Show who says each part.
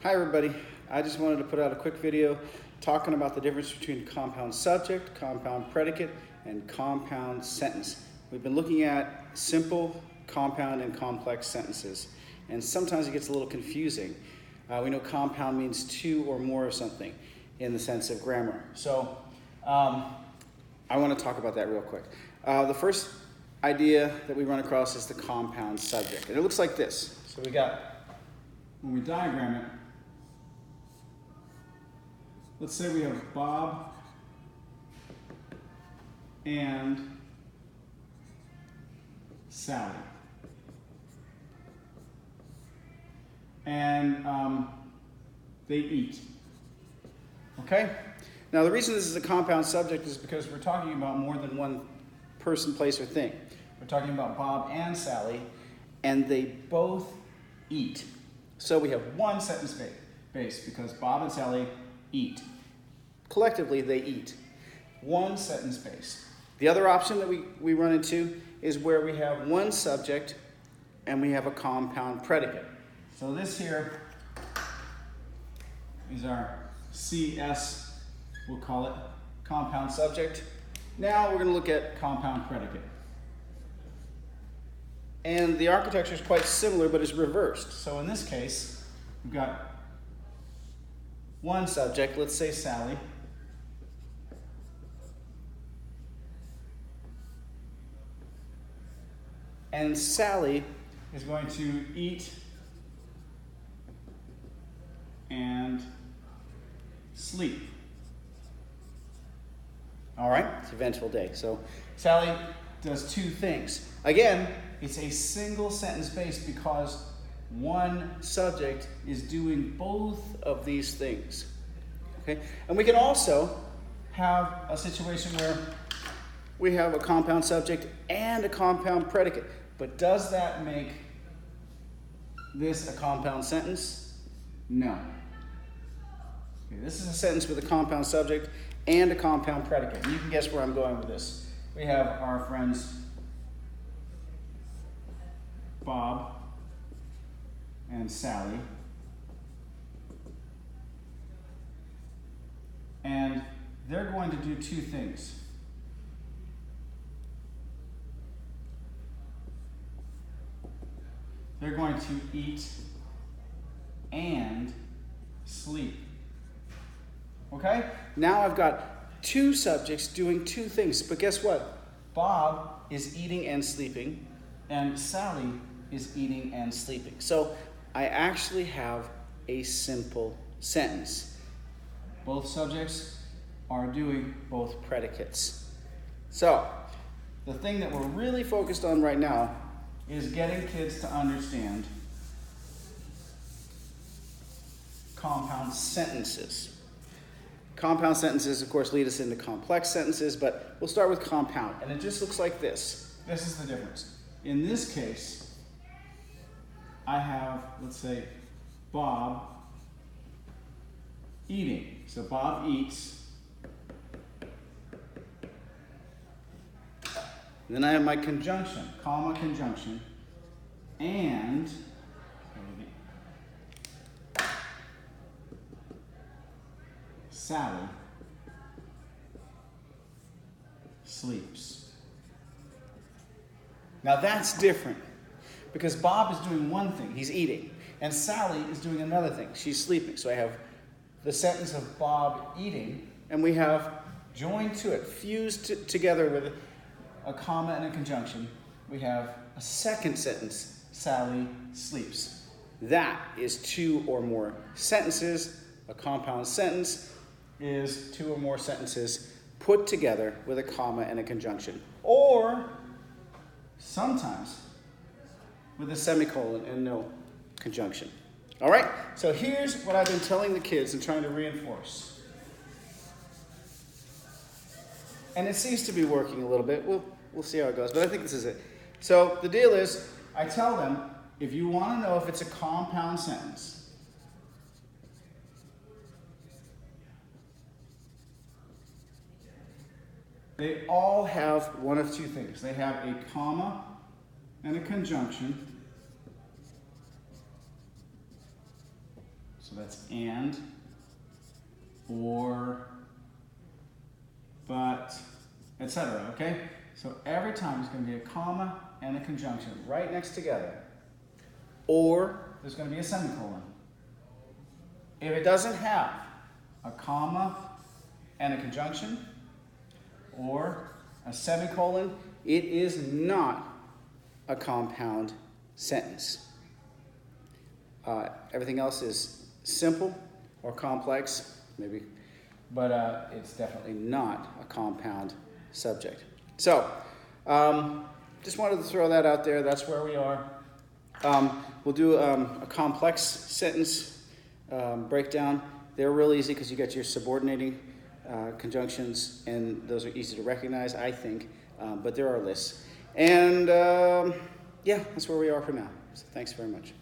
Speaker 1: Hi everybody, I just wanted to put out a quick video talking about the difference between compound subject, compound predicate, and compound sentence. We've been looking at simple, compound, and complex sentences, and sometimes it gets a little confusing. We know compound means two or more of something in the sense of grammar. So I want to talk about that real quick. The first idea that we run across is the compound subject, and it looks like this. So we got, when we diagram it, let's say we have Bob and Sally. And they eat. Okay? Now the reason this is a compound subject is because we're talking about more than one person, place, or thing. We're talking about Bob and Sally, and they both eat. So we have one sentence base because Bob and Sally eat. Collectively, they eat. One sentence base. The other option that we run into is where we have one subject and we have a compound predicate. So this here is our CS, we'll call it compound subject. Now we're going to look at compound predicate. And the architecture is quite similar, but it's reversed. So in this case, we've got one subject, let's say Sally. And Sally is going to eat and sleep. All right, it's an eventful day. So Sally does two things. Again, it's a single sentence base because one subject is doing both of these things. Okay, and we can also have a situation where we have a compound subject and a compound predicate. But does that make this a compound sentence? No. Okay, this is a sentence with a compound subject and a compound predicate. You can guess where I'm going with this. We have our friends Bob and Sally. And they're going to do two things. They're going to eat and sleep. Okay? Now I've got two subjects doing two things. But guess what? Bob is eating and sleeping, and Sally is eating and sleeping. So I actually have a simple sentence. Both subjects are doing both predicates. So the thing that we're really focused on right now is getting kids to understand compound sentences. Compound sentences, of course, lead us into complex sentences, but we'll start with compound. And it just looks like this. This is the difference. In this case, I have, let's say, Bob eating. So Bob eats. Then I have my conjunction, comma conjunction, and Sally sleeps. Now that's different because Bob is doing one thing, he's eating, and Sally is doing another thing, she's sleeping. So I have the sentence of Bob eating, and we have joined to it, fused together with a comma and a conjunction, we have a second sentence, Sally sleeps. That is two or more sentences. A compound sentence is two or more sentences put together with a comma and a conjunction. Or sometimes with a semicolon and no conjunction. All right, so here's what I've been telling the kids and trying to reinforce. And it seems to be working a little bit. We'll see how it goes, but I think this is it. So the deal is, I tell them, if you want to know if it's a compound sentence, they all have one of two things. They have a comma and a conjunction. So that's and, or, but, etc. Okay? So every time there's going to be a comma and a conjunction right next together. Or there's going to be a semicolon. If it doesn't have a comma and a conjunction or a semicolon, it is not a compound sentence. Everything else is simple or complex, maybe, but it's definitely not a compound subject. So, just wanted to throw that out there. That's where we are. We'll do a complex sentence breakdown. They're real easy because you got your subordinating conjunctions, and those are easy to recognize, I think, but there are lists. And yeah, that's where we are for now. So thanks very much.